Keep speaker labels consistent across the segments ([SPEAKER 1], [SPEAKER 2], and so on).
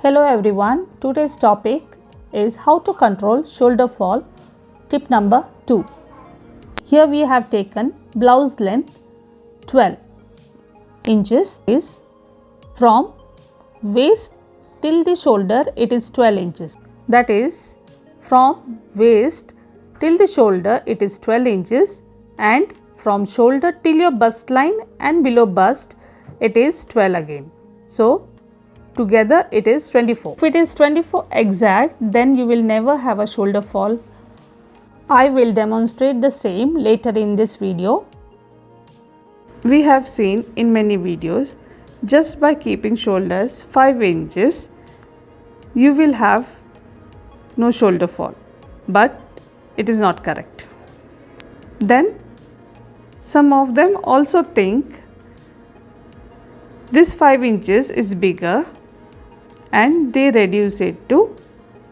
[SPEAKER 1] Hello everyone, today's topic is how to control shoulder fall. Tip number 2. Here we have taken blouse length 12 inches is from waist till the shoulder it is 12 inches. That is from waist till the shoulder it is 12 inches and from shoulder till your bust line and below bust it is 12 again. So together it is 24. If it is 24 exact, then you will never have a shoulder fall. I will demonstrate the same later in this video.
[SPEAKER 2] We have seen in many videos, just by keeping shoulders 5 inches, you will have no shoulder fall. But it is not correct. Then some of them also think this 5 inches is bigger and they reduce it to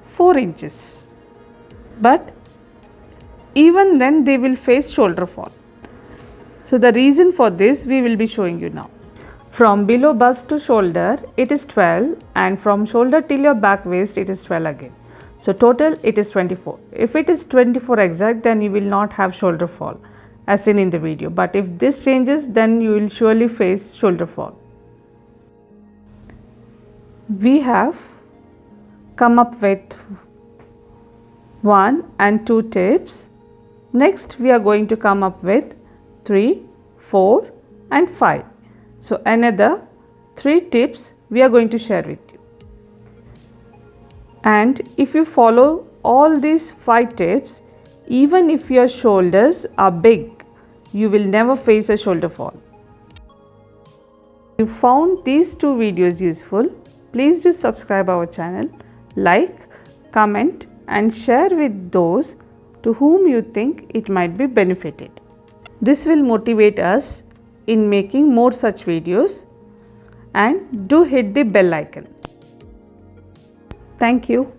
[SPEAKER 2] 4 inches. But even then they will face shoulder fall. So the reason for this we will be showing you now. From below bust to shoulder it is 12 and from shoulder till your back waist it is 12 again. So total it is 24. If it is 24 exact, then you will not have shoulder fall as seen in the video. But if this changes, then you will surely face shoulder fall. We have come up with 1 and 2 tips. Next we are going to come up with 3, 4 and 5. So another 3 tips we are going to share with you. And if you follow all these 5 tips, even if your shoulders are big, you will never face a shoulder fall. If you found these 2 videos useful, please do subscribe our channel, like, comment and share with those to whom you think it might be benefited. This will motivate us in making more such videos, and do hit the bell icon. Thank you.